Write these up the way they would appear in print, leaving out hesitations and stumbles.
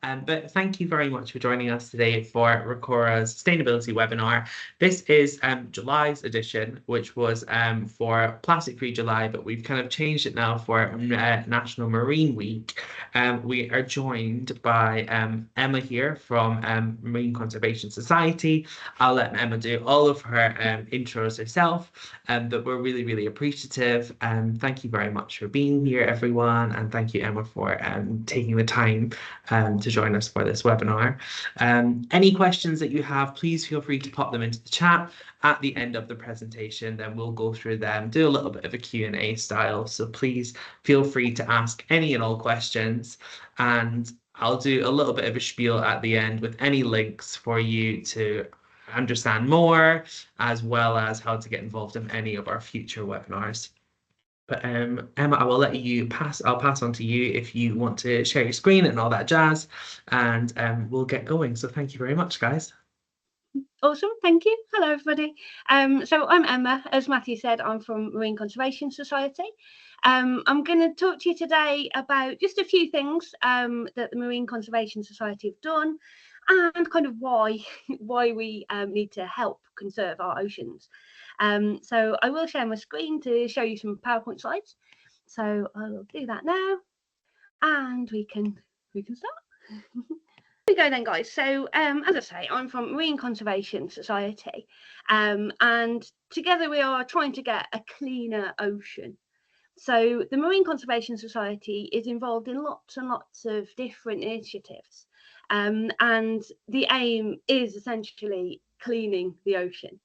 But thank you very much for joining us today for Recorra's sustainability webinar. This is July's edition, which was for Plastic Free July, but we've kind of changed it now for National Marine Week. We are joined by Emma here from Marine Conservation Society. I'll let Emma do all of her intros herself, but we're really, really appreciative. Thank you very much for being here, everyone, and thank you, Emma, for taking the time to join us for this webinar. Any questions that you have, please feel free to pop them into the chat at the end of the presentation. Then we'll go through them, do a little bit of a Q&A style. So please feel free to ask any and all questions. And I'll do a little bit of a spiel at the end with any links for you to understand more, as well as how to get involved in any of our future webinars. But Emma, I will let you I'll pass on to you if you want to share your screen and all that jazz, and we'll get going. So thank you very much, guys. Awesome, thank you. Hello, everybody. So I'm Emma. As Matthew said, I'm from Marine Conservation Society. I'm going to talk to you today about just a few things that the Marine Conservation Society have done, and kind of why we need to help conserve our oceans. So I will share my screen to show you some PowerPoint slides. So I will do that now, and we can start. Here we go then, guys. So as I say, I'm from Marine Conservation Society, and together we are trying to get a cleaner ocean. So the Marine Conservation Society is involved in lots and lots of different initiatives, and the aim is essentially cleaning the ocean.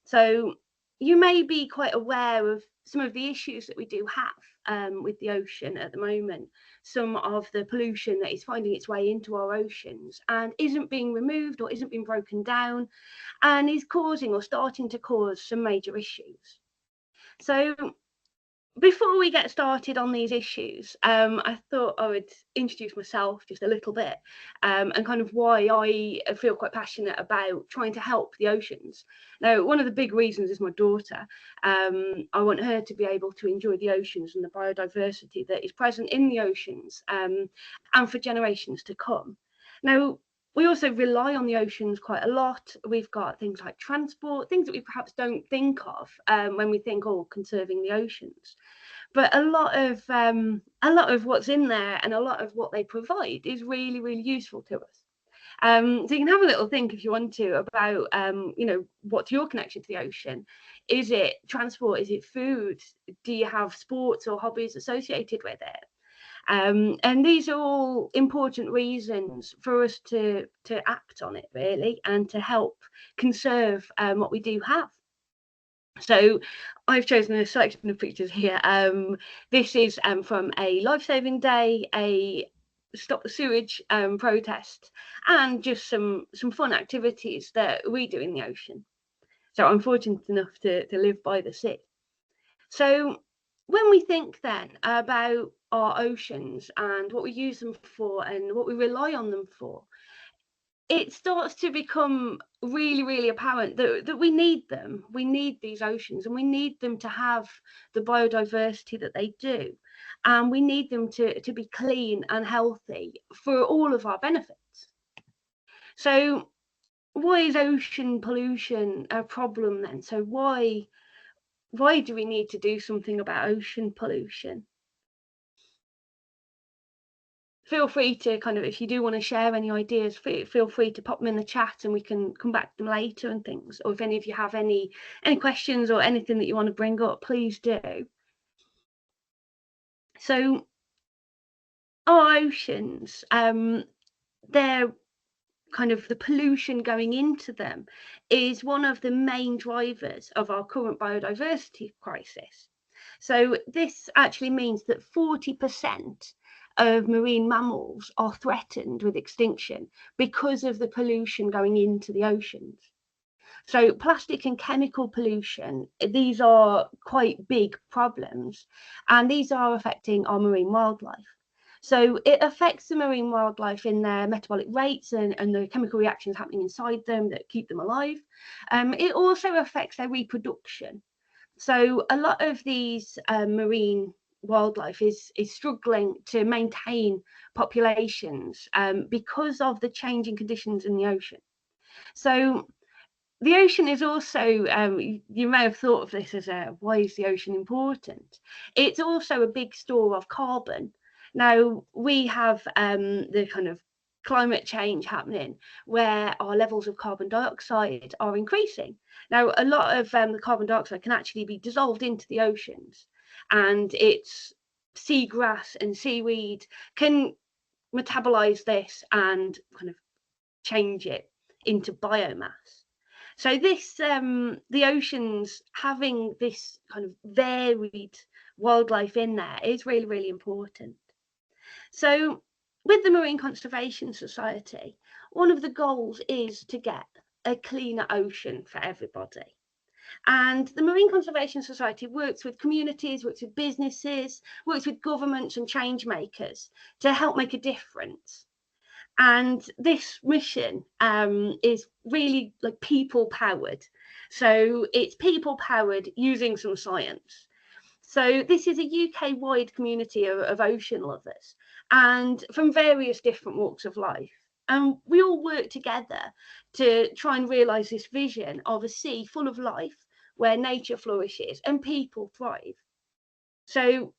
So you may be quite aware of some of the issues that we do have with the ocean at the moment. Some of the pollution that is finding its way into our oceans and isn't being removed or isn't being broken down, and is causing or starting to cause some major issues. So before we get started on these issues, I thought I would introduce myself just a little bit, and kind of why I feel quite passionate about trying to help the oceans. Now, one of the big reasons is my daughter. I want her to be able to enjoy the oceans and the biodiversity that is present in the oceans, and for generations to come. Now, we also rely on the oceans quite a lot. We've got things like transport, things that we perhaps don't think of when we think, oh, conserving the oceans. But a lot of what's in there and a lot of what they provide is really, really useful to us. So you can have a little think if you want to about, what's your connection to the ocean? Is it transport? Is it food? Do you have sports or hobbies associated with it? And these are all important reasons for us to act on it, really, and to help conserve what we do have. So I've chosen a selection of pictures here. This is from a Life-Saving Day, a Stop the Sewage protest, and just some fun activities that we do in the ocean. So I'm fortunate enough to live by the sea. So when we think then about our oceans and what we use them for and what we rely on them for, it starts to become really, really apparent that we need them. We need these oceans, and we need them to have the biodiversity that they do. And we need them to be clean and healthy for all of our benefits. So why is ocean pollution a problem then? So why do we need to do something about ocean pollution? Feel free to kind of, if you do want to share any ideas, feel free to pop them in the chat and we can come back to them later and things. Or if any of you have any questions or anything that you want to bring up, please do. So our oceans, they're kind of the pollution going into them is one of the main drivers of our current biodiversity crisis. So this actually means that 40% of marine mammals are threatened with extinction because of the pollution going into the oceans. So plastic and chemical pollution, these are quite big problems, and these are affecting our marine wildlife. So it affects the marine wildlife in their metabolic rates and the chemical reactions happening inside them that keep them alive. It also affects their reproduction. So a lot of these marine wildlife is struggling to maintain populations because of the changing conditions in the ocean. So the ocean is also, you may have thought of this as why is the ocean important? It's also a big store of carbon. Now, we have the kind of climate change happening where our levels of carbon dioxide are increasing. Now, a lot of the carbon dioxide can actually be dissolved into the oceans, and it's seagrass and seaweed can metabolize this and kind of change it into biomass. So this, the oceans having this kind of varied wildlife in there is really, really important. So with the Marine Conservation Society, one of the goals is to get a cleaner ocean for everybody. And the Marine Conservation Society works with communities, works with businesses, works with governments and change makers to help make a difference. And this mission is really like people powered. So it's people powered using some science. So this is a UK wide community of ocean lovers and from various different walks of life. And we all work together to try and realise this vision of a sea full of life where nature flourishes and people thrive. So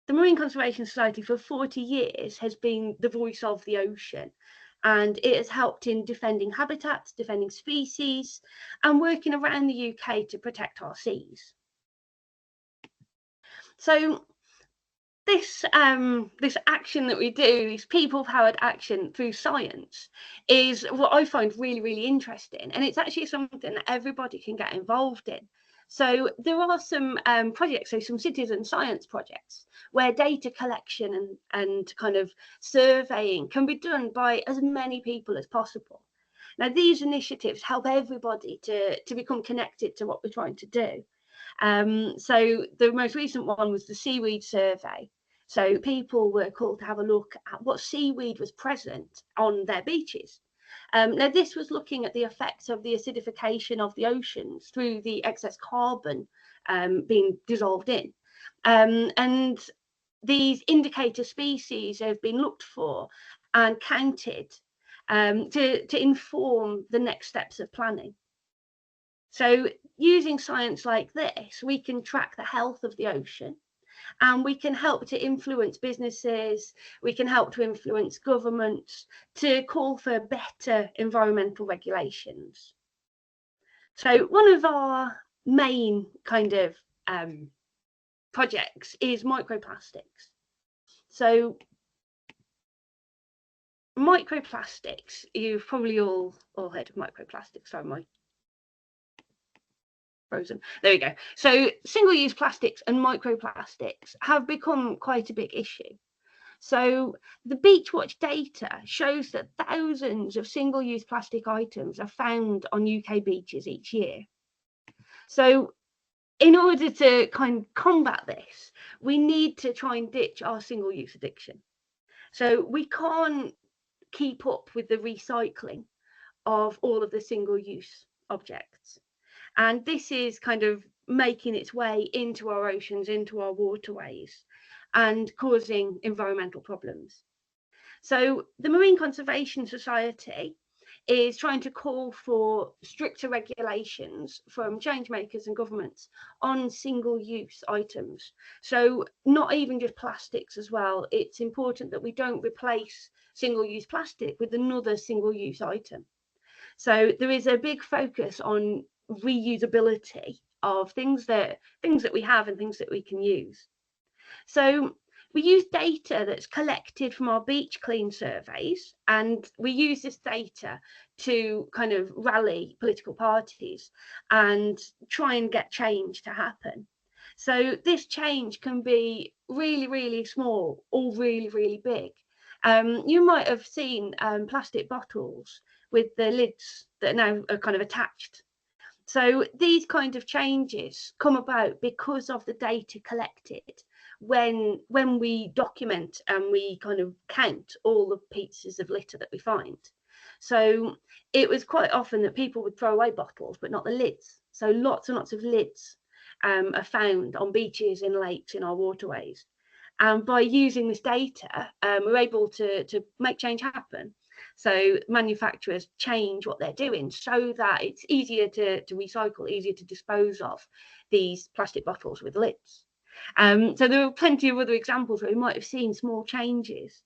the Marine Conservation Society for 40 years has been the voice of the ocean, and it has helped in defending habitats, defending species, and working around the UK to protect our seas. So this action that we do, this people-powered action through science, is what I find really, really interesting, and it's actually something that everybody can get involved in. So there are some projects, so some citizen science projects, where data collection and kind of surveying can be done by as many people as possible. Now, these initiatives help everybody to become connected to what we're trying to do. So the most recent one was the seaweed survey. So people were called to have a look at what seaweed was present on their beaches. Now, this was looking at the effects of the acidification of the oceans through the excess carbon being dissolved in. And these indicator species have been looked for and counted to inform the next steps of planning. So using science like this, we can track the health of the ocean, and we can help to influence businesses, we can help to influence governments to call for better environmental regulations. So one of our main kind of projects is microplastics. So microplastics, you've probably all heard of microplastics. Sorry, my frozen. There we go. So single-use plastics and microplastics have become quite a big issue. So the Beachwatch data shows that thousands of single-use plastic items are found on UK beaches each year. So in order to kind of combat this, we need to try and ditch our single-use addiction. So we can't keep up with the recycling of all of the single-use objects. And this is kind of making its way into our oceans, into our waterways, and causing environmental problems. So the Marine Conservation Society is trying to call for stricter regulations from change makers and governments on single-use items. So not even just plastics as well. It's important that we don't replace single-use plastic with another single-use item. So there is a big focus on reusability of things that we have and things that we can use. So we use data that's collected from our beach clean surveys, and we use this data to kind of rally political parties and try and get change to happen. So this change can be really, really small or really, really big. You might have seen plastic bottles with the lids that now are kind of attached. So these kind of changes come about because of the data collected when we document and we kind of count all the pieces of litter that we find. So it was quite often that people would throw away bottles, but not the lids. So lots and lots of lids are found on beaches, in lakes, in our waterways. And by using this data, we're able to make change happen. So manufacturers change what they're doing so that it's easier to recycle, easier to dispose of these plastic bottles with lids. So there are plenty of other examples where you might have seen small changes.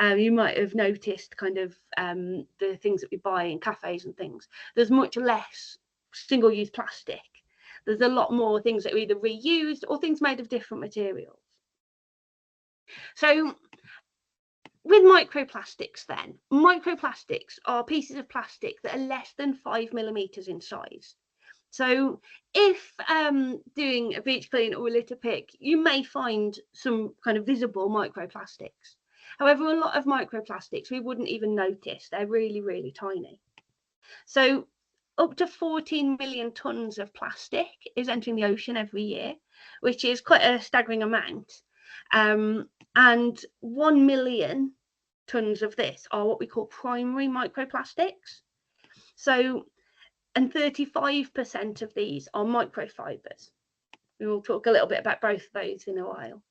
You might have noticed kind of the things that we buy in cafes and things. There's much less single-use plastic. There's a lot more things that are either reused or things made of different materials. So with microplastics then, microplastics are pieces of plastic that are less than 5 millimeters in size. So if doing a beach clean or a litter pick, you may find some kind of visible microplastics. However, a lot of microplastics we wouldn't even notice. They're really, really tiny. So up to 14 million tonnes of plastic is entering the ocean every year, which is quite a staggering amount. And 1 million tonnes of this are what we call primary microplastics. So, and 35% of these are microfibers. We will talk a little bit about both of those in a while.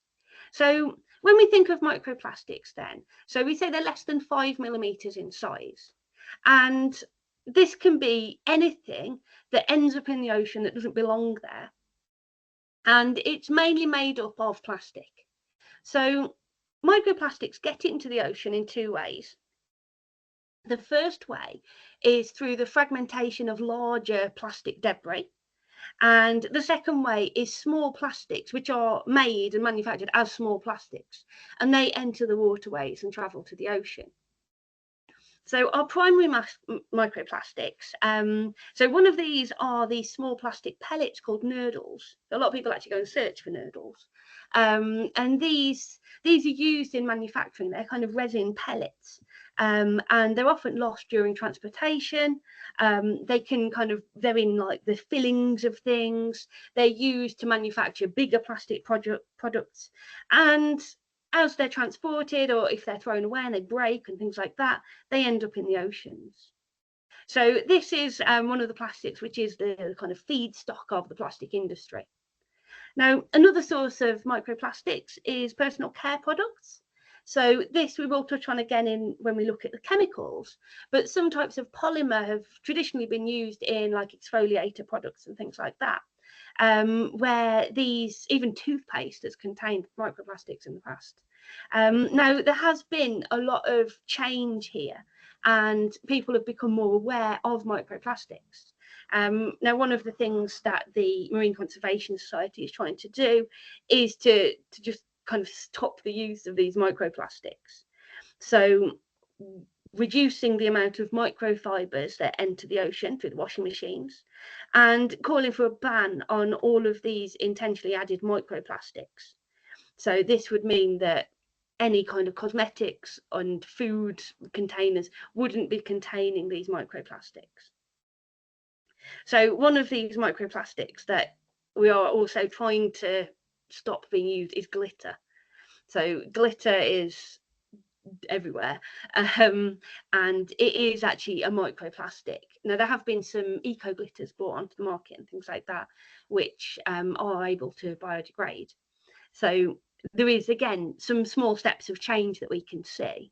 So when we think of microplastics then, so we say they're less than 5 millimeters in size. And this can be anything that ends up in the ocean that doesn't belong there. And it's mainly made up of plastic. So microplastics get into the ocean in two ways. The first way is through the fragmentation of larger plastic debris. And the second way is small plastics, which are made and manufactured as small plastics, and they enter the waterways and travel to the ocean. So our primary microplastics, so one of these are these small plastic pellets called nurdles. A lot of people actually go and search for nurdles. And these are used in manufacturing. They're kind of resin pellets, and they're often lost during transportation. They can they're in like the fillings of things. They're used to manufacture bigger plastic products. And as they're transported, or if they're thrown away and they break and things like that, they end up in the oceans. So this is one of the plastics which is the kind of feedstock of the plastic industry. Now, another source of microplastics is personal care products. So this we will touch on again when we look at the chemicals, but some types of polymer have traditionally been used in like exfoliator products and things like that. Where these, even toothpaste has contained microplastics in the past. Now, there has been a lot of change here, and people have become more aware of microplastics. Now, one of the things that the Marine Conservation Society is trying to do is to just kind of stop the use of these microplastics. So reducing the amount of microfibers that enter the ocean through the washing machines, and calling for a ban on all of these intentionally added microplastics. So this would mean that any kind of cosmetics and food containers wouldn't be containing these microplastics. So one of these microplastics that we are also trying to stop being used is glitter. So glitter is everywhere, and it is actually a microplastic. Now, there have been some eco glitters brought onto the market and things like that, which are able to biodegrade. So there is, again, some small steps of change that we can see.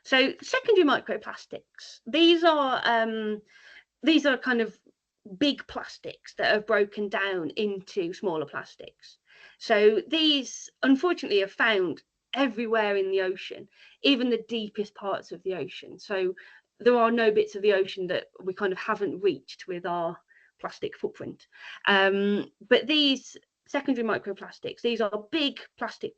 So secondary microplastics, these are kind of big plastics that are broken down into smaller plastics. So these, unfortunately, are found everywhere in the ocean, even the deepest parts of the ocean. So there are no bits of the ocean that we kind of haven't reached with our plastic footprint. But these secondary microplastics, these are big plastic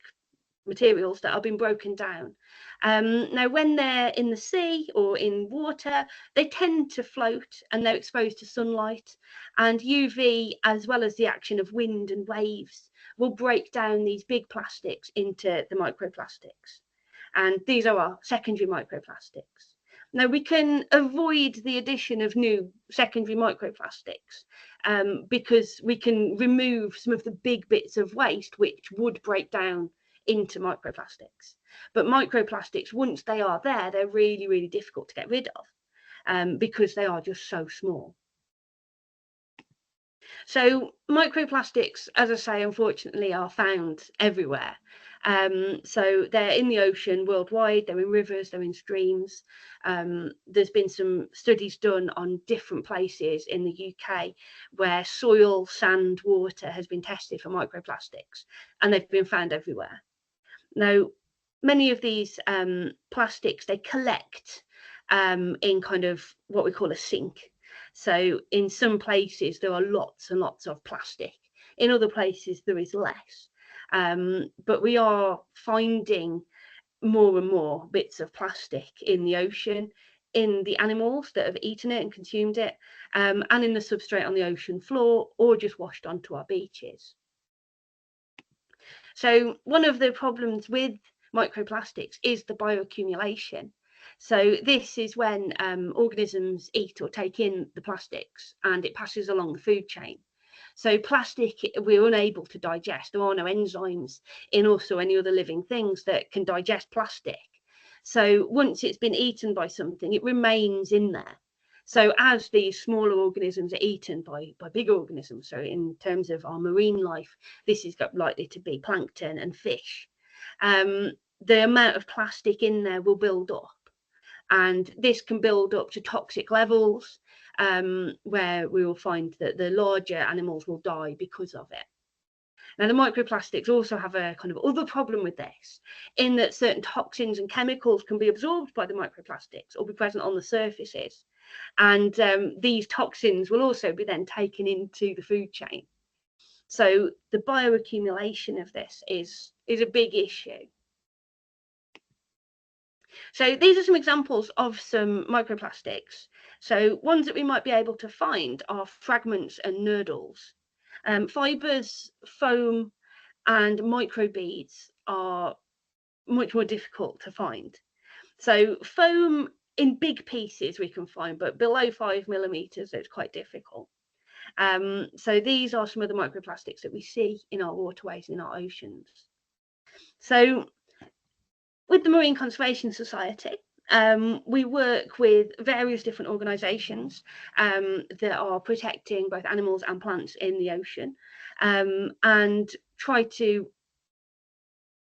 materials that are being broken down. Now, when they're in the sea or in water, they tend to float and they're exposed to sunlight, and UV, as well as the action of wind and waves, will break down these big plastics into the microplastics. And these are our secondary microplastics. Now, we can avoid the addition of new secondary microplastics because we can remove some of the big bits of waste which would break down into microplastics. But microplastics, once they are there, they're really, really difficult to get rid of because they are just so small. So microplastics, as I say, unfortunately, are found everywhere. So they're in the ocean worldwide, they're in rivers, they're in streams. There's been some studies done on different places in the UK where soil, sand, water has been tested for microplastics, and they've been found everywhere. Now, many of these plastics, they collect in kind of what we call a sink. So in some places, there are lots and lots of plastic. In other places, there is less. But we are finding more and more bits of plastic in the ocean, in the animals that have eaten it and consumed it, and in the substrate on the ocean floor, or just washed onto our beaches. So one of the problems with microplastics is the bioaccumulation. So this is when organisms eat or take in the plastics and it passes along the food chain. So plastic, we're unable to digest. There are no enzymes in us or any other living things that can digest plastic. So once it's been eaten by something, it remains in there. So as these smaller organisms are eaten by bigger organisms, so in terms of our marine life, this is likely to be plankton and fish. The amount of plastic in there will build up, and this can build up to toxic levels, where we will find that the larger animals will die because of it. Now, the microplastics also have a kind of other problem with this, in that certain toxins and chemicals can be absorbed by the microplastics or be present on the surfaces. And these toxins will also be then taken into the food chain. So the bioaccumulation of this is a big issue. So these are some examples of some microplastics. So ones that we might be able to find are fragments and nurdles. Fibres, foam, and microbeads are much more difficult to find. So foam in big pieces we can find, but below 5 millimeters, it's quite difficult. So these are some of the microplastics that we see in our waterways, in our oceans. So with the Marine Conservation Society, we work with various different organisations that are protecting both animals and plants in the ocean, and try to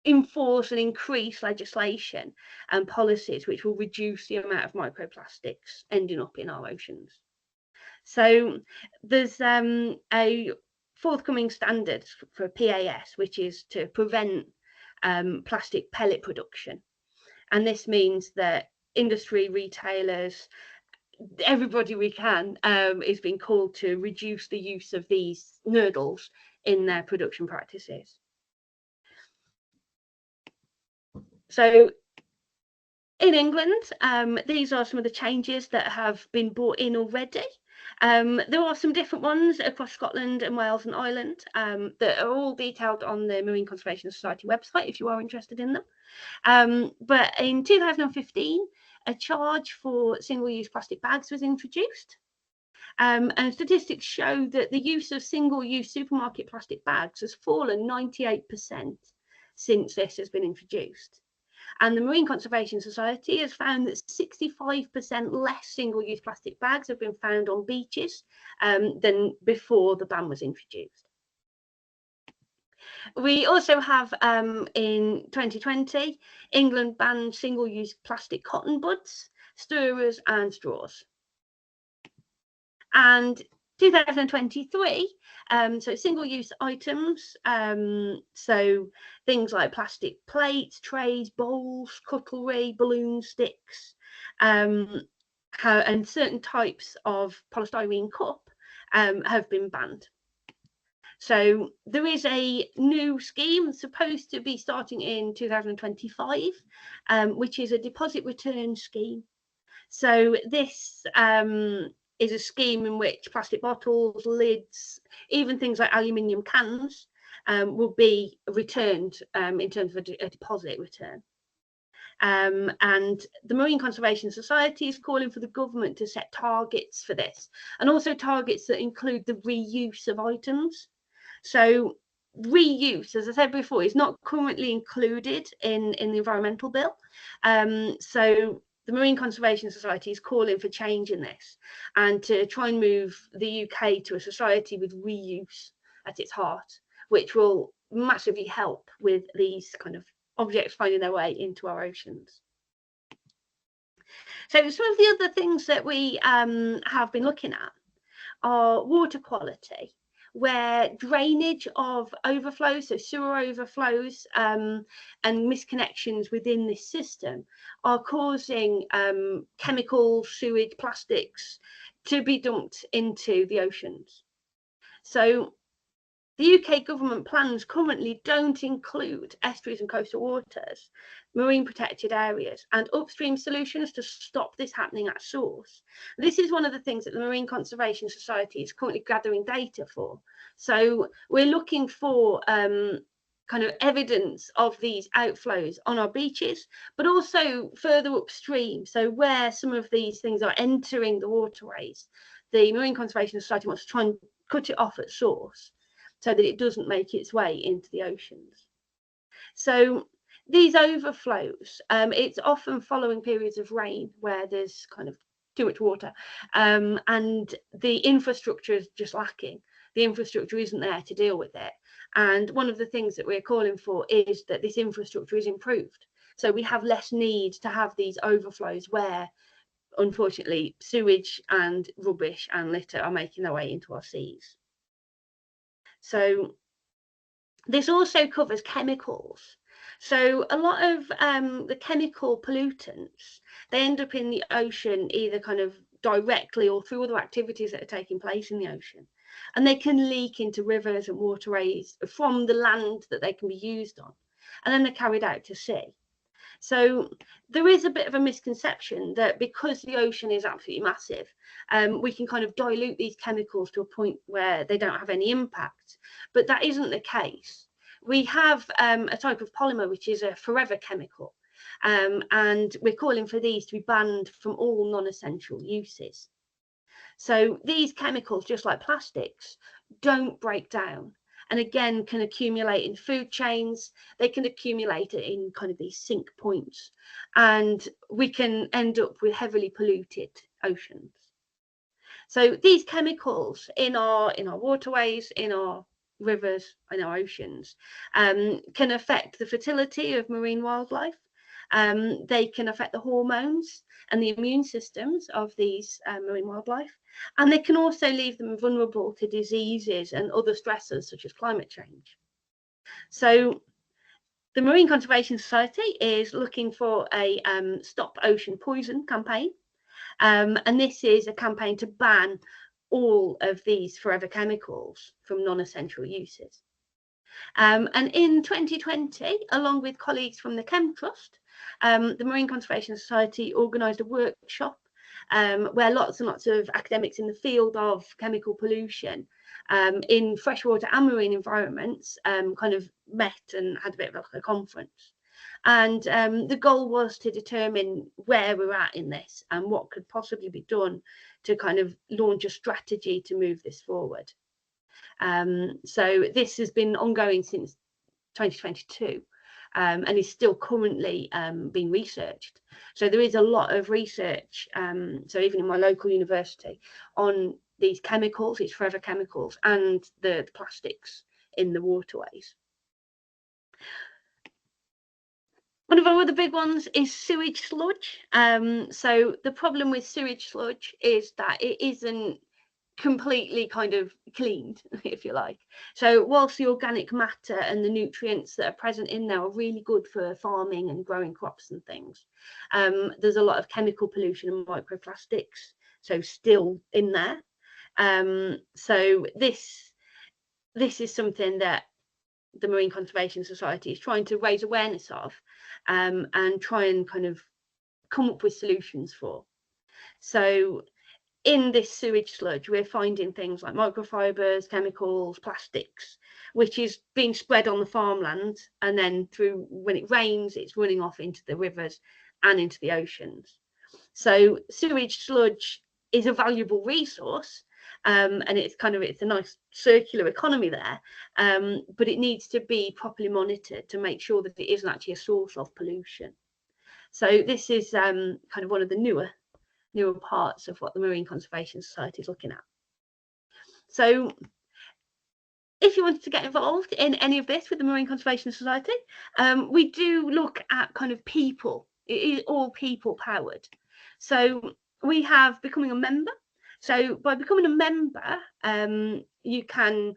enforce and increase legislation and policies which will reduce the amount of microplastics ending up in our oceans. So there's a forthcoming standard for PAS, which is to prevent plastic pellet production. And this means that industry, retailers, everybody we can is being called to reduce the use of these nurdles in their production practices. So in England, these are some of the changes that have been brought in already. There are some different ones across Scotland and Wales and Ireland that are all detailed on the Marine Conservation Society website if you are interested in them. But in 2015, a charge for single-use plastic bags was introduced. And statistics show that the use of single-use supermarket plastic bags has fallen 98% since this has been introduced. And the Marine Conservation Society has found that 65% less single-use plastic bags have been found on beaches than before the ban was introduced. We also have, in 2020, England banned single-use plastic cotton buds, stirrers and straws. And 2023, so single-use items, so things like plastic plates, trays, bowls, cutlery, balloon sticks, and certain types of polystyrene cup have been banned. So there is a new scheme supposed to be starting in 2025, which is a deposit return scheme. So this is a scheme in which plastic bottles, lids, even things like aluminium cans will be returned in terms of a deposit return. And the Marine Conservation Society is calling for the government to set targets for this, and also targets that include the reuse of items. So reuse, as I said before, is not currently included in the environmental bill. So the Marine Conservation Society is calling for change in this, and to try and move the UK to a society with reuse at its heart, which will massively help with these kind of objects finding their way into our oceans. So some of the other things that we have been looking at are water quality, where drainage of overflows, so sewer overflows and misconnections within this system are causing chemicals, sewage, plastics to be dumped into the oceans. So the UK government plans currently don't include estuaries and coastal waters, marine protected areas, and upstream solutions to stop this happening at source. This is one of the things that the Marine Conservation Society is currently gathering data for. So we're looking for kind of evidence of these outflows on our beaches, but also further upstream. So where some of these things are entering the waterways, the Marine Conservation Society wants to try and cut it off at source, so that it doesn't make its way into the oceans. So these overflows, it's often following periods of rain where there's kind of too much water, and the infrastructure is just lacking. The infrastructure isn't there to deal with it. And one of the things that we're calling for is that this infrastructure is improved. So we have less need to have these overflows where, unfortunately, sewage and rubbish and litter are making their way into our seas. So this also covers chemicals. So a lot of the chemical pollutants, they end up in the ocean either kind of directly or through other activities that are taking place in the ocean. And they can leak into rivers and waterways from the land that they can be used on. And then they're carried out to sea. So there is a bit of a misconception that because the ocean is absolutely massive, we can kind of dilute these chemicals to a point where they don't have any impact. But that isn't the case. We have a type of polymer, which is a forever chemical, and we're calling for these to be banned from all non-essential uses. So these chemicals, just like plastics, don't break down, and again can accumulate in food chains. They can accumulate in kind of these sink points, and we can end up with heavily polluted oceans. So these chemicals in our waterways, in our rivers, in our oceans, can affect the fertility of marine wildlife. They can affect the hormones and the immune systems of these marine wildlife, and they can also leave them vulnerable to diseases and other stressors such as climate change. So the Marine Conservation Society is looking for a Stop Ocean Poison campaign, and this is a campaign to ban all of these forever chemicals from non-essential uses. And in 2020, along with colleagues from the Chem Trust, the Marine Conservation Society organised a workshop where lots and lots of academics in the field of chemical pollution in freshwater and marine environments kind of met and had a bit of a conference. And the goal was to determine where we're at in this and what could possibly be done to kind of launch a strategy to move this forward. So this has been ongoing since 2022 and is still currently being researched. So there is a lot of research, so even in my local university, on these chemicals, these forever chemicals, and the plastics in the waterways. One of our other big ones is sewage sludge. So the problem with sewage sludge is that it isn't completely kind of cleaned, if you like. So whilst the organic matter and the nutrients that are present in there are really good for farming and growing crops and things, there's a lot of chemical pollution and microplastics, so still in there. So this is something that the Marine Conservation Society is trying to raise awareness of, and try and kind of come up with solutions for. So in this sewage sludge, we're finding things like microfibers, chemicals, plastics, which is being spread on the farmland, and then through, when it rains, it's running off into the rivers and into the oceans. So sewage sludge is a valuable resource, and it's a nice circular economy there, but it needs to be properly monitored to make sure that it isn't actually a source of pollution. So this is kind of one of the newer parts of what the Marine Conservation Society is looking at. So if you wanted to get involved in any of this with the Marine Conservation Society, we do look at kind of people. It is all people powered. So we have becoming a member. So by becoming a member, you can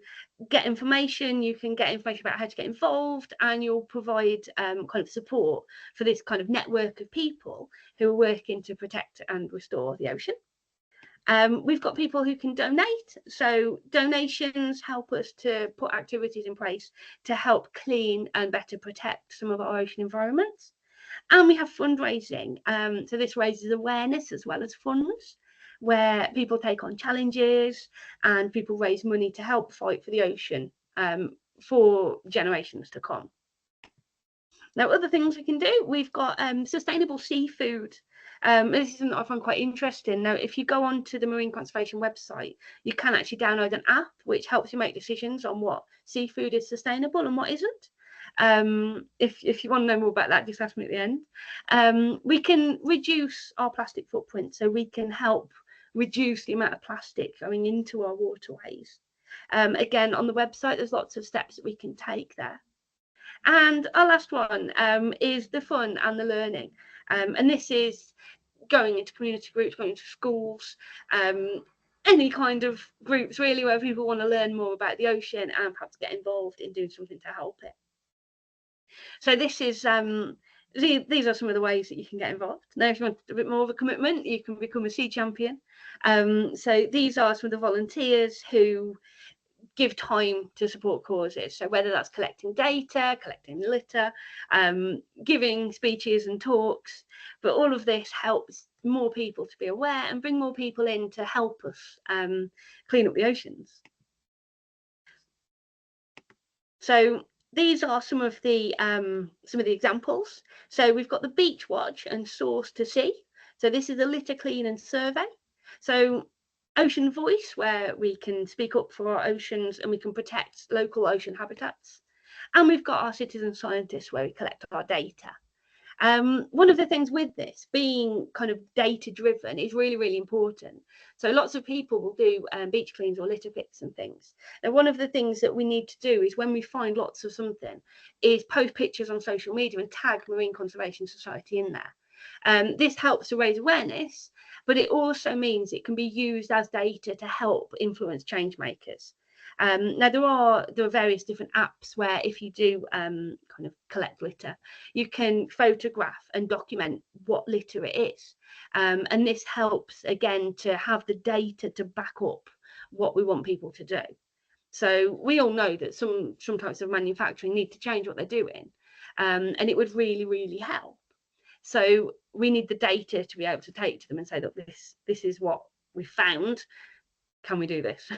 get information, about how to get involved, and you'll provide kind of support for this kind of network of people who are working to protect and restore the ocean. We've got people who can donate. So donations help us to put activities in place to help clean and better protect some of our ocean environments. And we have fundraising. So this raises awareness as well as funds, where people take on challenges and people raise money to help fight for the ocean for generations to come. Now, other things we can do, we've got sustainable seafood. This is something I find quite interesting. Now, if you go onto the Marine Conservation website, you can actually download an app which helps you make decisions on what seafood is sustainable and what isn't. If you want to know more about that, just ask me at the end. We can reduce our plastic footprint, so we can help reduce the amount of plastic going into our waterways. Again, on the website, there's lots of steps that we can take there. And our last one is the fun and the learning. And this is going into community groups, going into schools, any kind of groups really where people want to learn more about the ocean and perhaps get involved in doing something to help it. So this is these are some of the ways that you can get involved. Now, if you want a bit more of a commitment, you can become a sea champion. So these are some of the volunteers who give time to support causes. So whether that's collecting data, collecting litter, giving speeches and talks, but all of this helps more people to be aware and bring more people in to help us clean up the oceans. So these are some of the examples. So we've got the Beach Watch and Source to Sea. So this is a litter clean and survey. So Ocean Voice, where we can speak up for our oceans and we can protect local ocean habitats. And we've got our citizen scientists, where we collect our data. One of the things with this being kind of data driven is really, really important. So lots of people will do beach cleans or litter picks and things. Now, one of the things that we need to do is when we find lots of something is post pictures on social media and tag Marine Conservation Society in there. This helps to raise awareness, but it also means it can be used as data to help influence change makers. Now there are various different apps where if you do kind of collect litter, you can photograph and document what litter it is, and this helps again to have the data to back up what we want people to do. So we all know that some types of manufacturing need to change what they're doing, and it would really, really help. So we need the data to be able to take to them and say, look, this is what we found. Can we do this?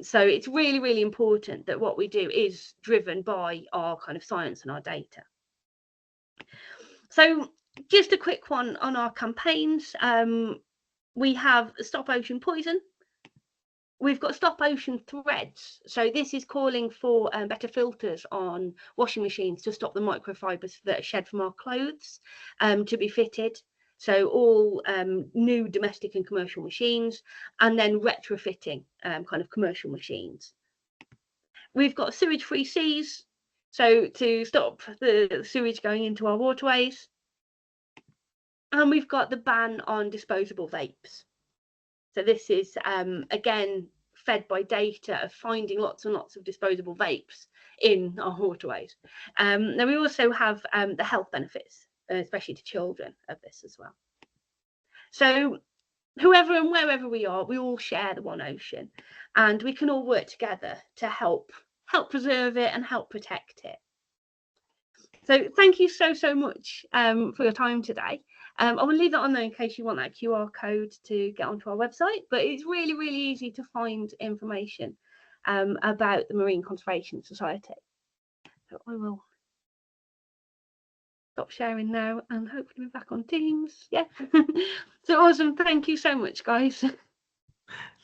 So it's really, really important that what we do is driven by our kind of science and our data. So just a quick one on our campaigns. We have Stop Ocean Poison. We've got Stop Ocean Threads. So this is calling for better filters on washing machines to stop the microfibers that are shed from our clothes to be fitted. So all new domestic and commercial machines, and then retrofitting kind of commercial machines. We've got sewage-free seas, so to stop the sewage going into our waterways. And we've got the ban on disposable vapes. So this is, again, fed by data of finding lots and lots of disposable vapes in our waterways. Now we also have the health benefits, especially to children, of this as well. So whoever and wherever we are, we all share the one ocean, and we can all work together to help preserve it and help protect it. So thank you so much for your time today. I will leave that on there in case you want that QR code to get onto our website, but it's really, really easy to find information about the Marine Conservation Society. So I will stop sharing now and hopefully be back on Teams. Yeah. So awesome. Thank you so much, guys.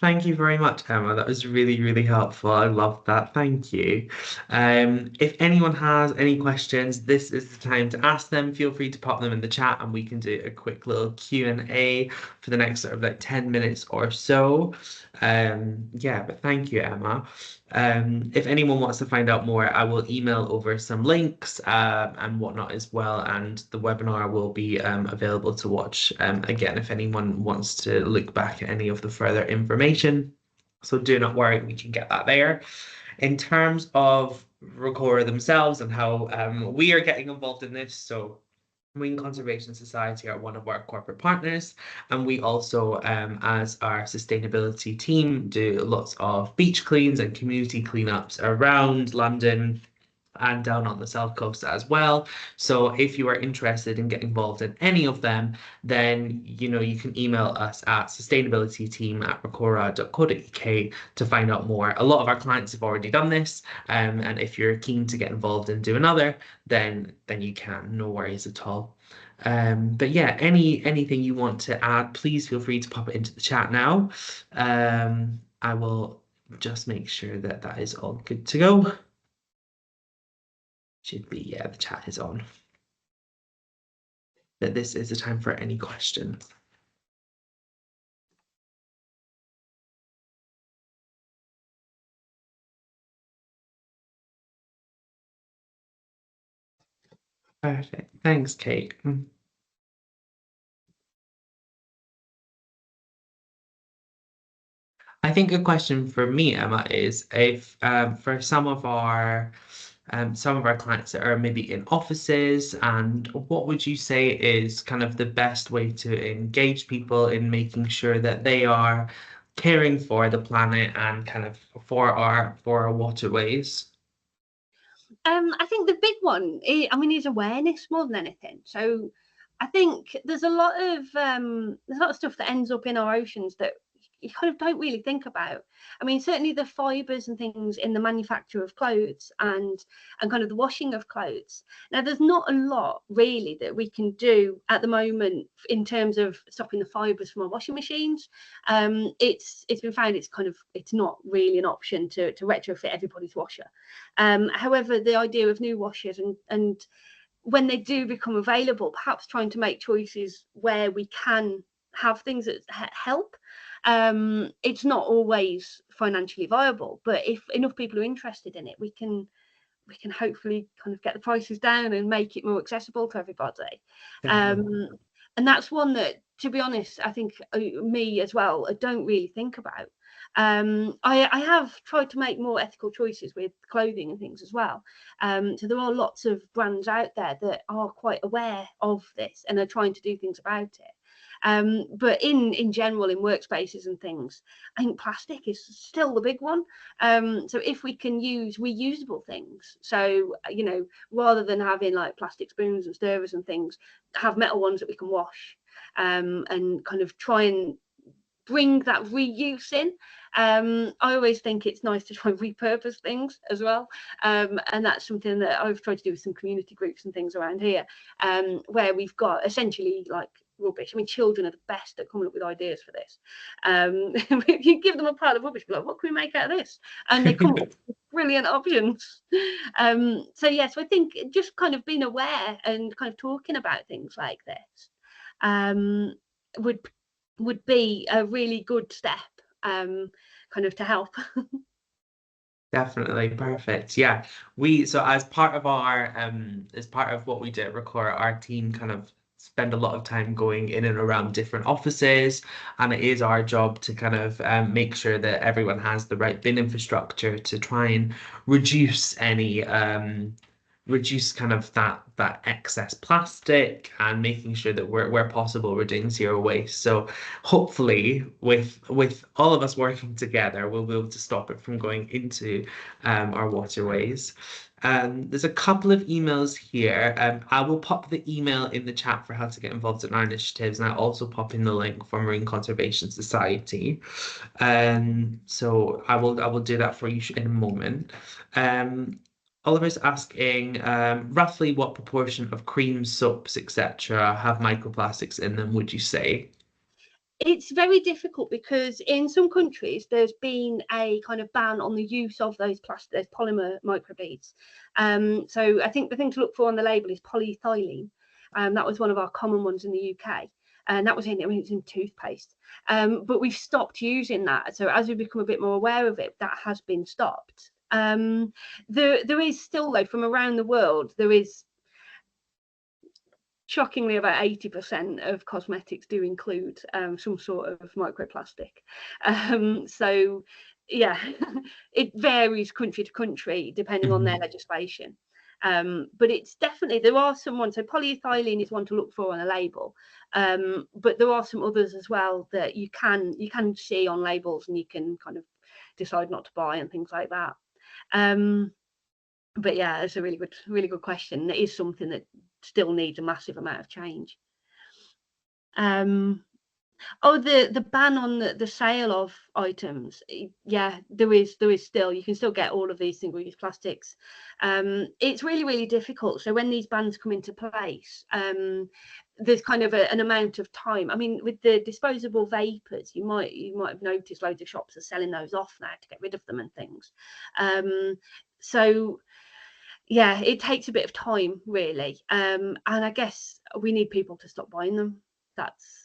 Thank you very much, Emma. That was really, really helpful. I love that. Thank you. If anyone has any questions, this is the time to ask them. Feel free to pop them in the chat and we can do a quick little Q&A for the next sort of like 10 minutes or so. Yeah, but thank you, Emma. If anyone wants to find out more, I will email over some links and whatnot as well. And the webinar will be available to watch again if anyone wants to look back at any of the further information. So do not worry, we can get that there. In terms of Recorra themselves and how we are getting involved in this, so Marine Conservation Society are one of our corporate partners, and we also, as our sustainability team, do lots of beach cleans and community cleanups around London and down on the south coast as well. So if you are interested in getting involved in any of them, then you can email us at sustainabilityteam@recorra.co.uk to find out more. A lot of our clients have already done this, and if you're keen to get involved and do another, then you can. No worries at all. But yeah, anything you want to add, please feel free to pop it into the chat now. I will just make sure that that is all good to go. Should be, yeah, the chat is on. But this is the time for any questions. Perfect. Thanks, Kate. I think a question for me, Emma, is if for some of our clients that are maybe in offices, and what would you say is kind of the best way to engage people in making sure that they are caring for the planet and kind of for our waterways? I think the big one, is awareness more than anything. So I think there's a lot of stuff that ends up in our oceans that you kind of don't really think about. I mean, certainly the fibres and things in the manufacture of clothes and kind of the washing of clothes. Now, there's not a lot really that we can do at the moment in terms of stopping the fibres from our washing machines. It's been found it's not really an option to retrofit everybody's washer. However, the idea of new washers and when they do become available, perhaps trying to make choices where we can have things that help. It's not always financially viable, but if enough people are interested in it, we can hopefully kind of get the prices down and make it more accessible to everybody. And that's one that, to be honest, I think me as well, I don't really think about. I have tried to make more ethical choices with clothing and things as well. So there are lots of brands out there that are quite aware of this and are trying to do things about it. But in general, in workspaces and things, I think plastic is still the big one. So if we can use reusable things, so rather than having like plastic spoons and stirrers and things, have metal ones that we can wash, and kind of try and bring that reuse in. I always think it's nice to try and repurpose things as well, and that's something that I've tried to do with some community groups and things around here, where we've got essentially like rubbish. I mean, children are the best at coming up with ideas for this. If you give them a pile of rubbish, be like, what can we make out of this? And they come up with brilliant options. So I think just kind of being aware and kind of talking about things like this would be a really good step, kind of to help. Definitely perfect. Yeah. So as part of what we do at Recorra, our team kind of spend a lot of time going in and around different offices, and it is our job to kind of make sure that everyone has the right bin infrastructure to try and reduce kind of that excess plastic, and making sure that where possible we're doing zero waste. So hopefully with all of us working together, we'll be able to stop it from going into our waterways. There's a couple of emails here. I will pop the email in the chat for how to get involved in our initiatives, and I'll also pop in the link for Marine Conservation Society. So I will do that for you in a moment. Oliver's asking roughly what proportion of creams, soaps, etc. have microplastics in them, would you say? It's very difficult because in some countries there's been a kind of ban on the use of those those polymer microbeads. So I think the thing to look for on the label is polyethylene. That was one of our common ones in the UK, and that was in, I mean, it's in toothpaste. But we've stopped using that. So as we become a bit more aware of it, that has been stopped. There is still, though, from around the world, there is shockingly about 80% of cosmetics do include some sort of microplastic. So yeah, it varies country to country depending on their legislation. But it's definitely, there are some ones, so polyethylene is one to look for on a label, but there are some others as well that you can see on labels and you can kind of decide not to buy and things like that. But yeah, it's a really good question. It is something that still needs a massive amount of change. Oh, the ban on the sale of items. Yeah, there is still, you can still get all of these single-use plastics. It's really difficult. So when these bans come into place, there's kind of an amount of time. I mean, with the disposable vapors, you might have noticed loads of shops are selling those off now to get rid of them and things. So yeah, it takes a bit of time, really. And I guess we need people to stop buying them.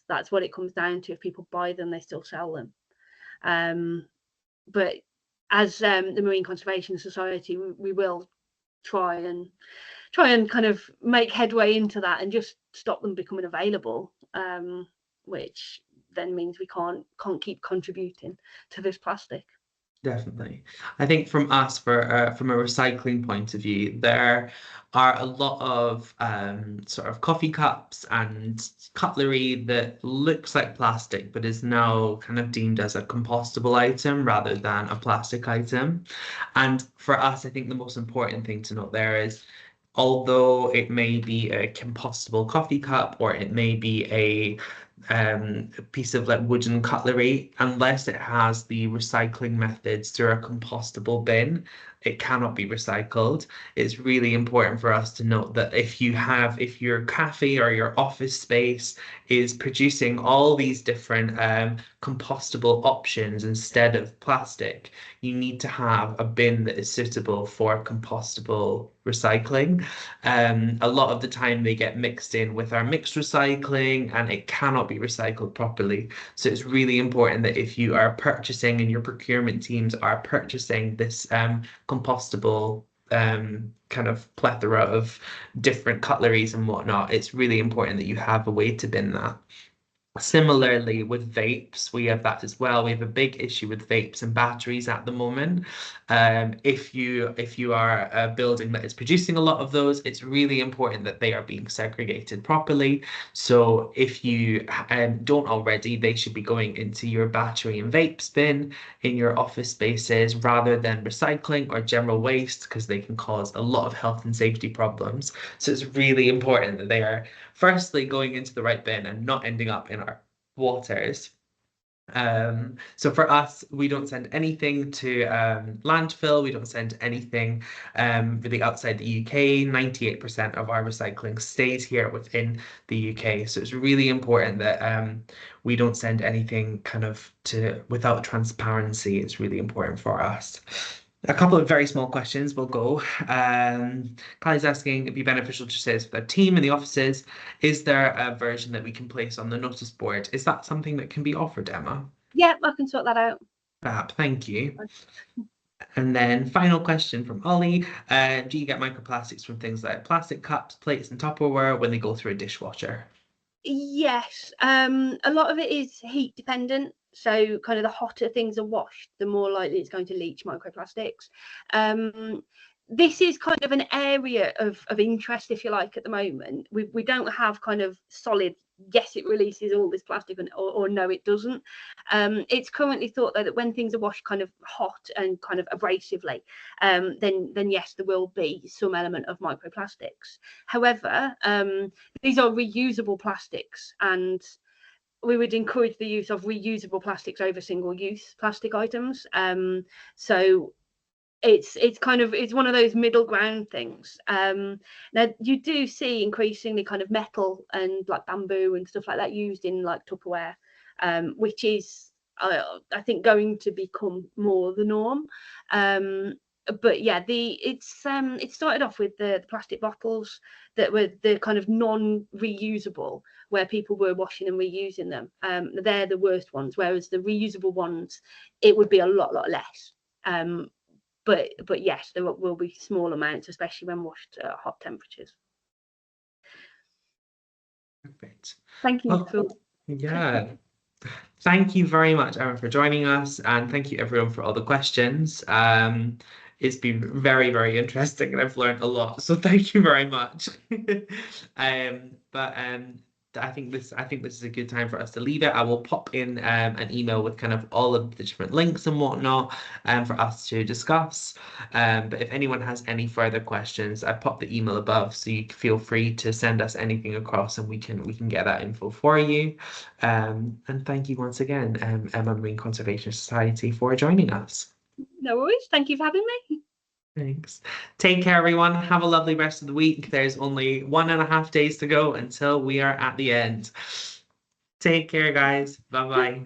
That's what it comes down to. If people buy them, they still sell them. But as the Marine Conservation Society, we will try and kind of make headway into that and just stop them becoming available, which then means we can't keep contributing to this plastic. Definitely. I think from us, from a recycling point of view, there are a lot of sort of coffee cups and cutlery that looks like plastic, but is now kind of deemed as a compostable item rather than a plastic item. And for us, I think the most important thing to note there is, although it may be a compostable coffee cup or it may be a piece of like wooden cutlery, unless it has the recycling methods through a compostable bin, it cannot be recycled. It's really important for us to note that if your cafe or your office space is producing all these different compostable options instead of plastic, you need to have a bin that is suitable for compostable recycling. A lot of the time they get mixed in with our mixed recycling and it cannot be recycled properly. So it's really important that if you are purchasing and your procurement teams are purchasing this compostable kind of plethora of different cutleries and whatnot, it's really important that you have a way to bin that. Similarly, with vapes, we have that as well. We have a big issue with vapes and batteries at the moment. If you are a building that is producing a lot of those, it's really important that they are being segregated properly. So if you don't already, they should be going into your battery and vapes bin in your office spaces rather than recycling or general waste, because they can cause a lot of health and safety problems. So it's really important that they are firstly going into the right bin and not ending up in our waters. So for us, we don't send anything to landfill. We don't send anything really outside the UK. 98% of our recycling stays here within the UK. So it's really important that we don't send anything kind of without transparency. It's really important for us. A couple of very small questions will go. Kylie's asking, it'd be beneficial to share this with our team in the offices. Is there a version that we can place on the notice board? Is that something that can be offered, Emma? Yeah, I can sort that out. Fab, thank you. And then final question from Ollie. Do you get microplastics from things like plastic cups, plates, and Tupperware when they go through a dishwasher? Yes, a lot of it is heat dependent. So kind of the hotter things are washed, the more likely it's going to leach microplastics. This is kind of an area of interest, if you like, at the moment. We don't have kind of solid, yes, it releases all this plastic, or no, it doesn't. It's currently thought, though, that when things are washed kind of hot and kind of abrasively, then yes, there will be some element of microplastics. However, these are reusable plastics, and we would encourage the use of reusable plastics over single-use plastic items. So it's kind of, it's one of those middle ground things. Now you do see increasingly kind of metal and like bamboo and stuff like that used in like Tupperware, which is, I think, going to become more the norm. But yeah, it started off with the plastic bottles that were the kind of non-reusable, where people were washing and reusing them. They're the worst ones, whereas the reusable ones, it would be a lot less. But yes, there will be small amounts, especially when washed at hot temperatures. Perfect. Thank you. Well, yeah. Thank you very much, Erin, for joining us, and thank you everyone for all the questions. It's been very interesting, and I've learned a lot. So thank you very much. But I think this is a good time for us to leave it. I will pop in an email with kind of all of the different links and whatnot for us to discuss. But if anyone has any further questions, I popped the email above, so you feel free to send us anything across, and we can get that info for you. And thank you once again, Emma Marine Conservation Society, for joining us. No worries. Thank you for having me. Thanks. Take care, everyone. Have a lovely rest of the week. There's only 1.5 days to go until we are at the end. Take care, guys. Bye-bye.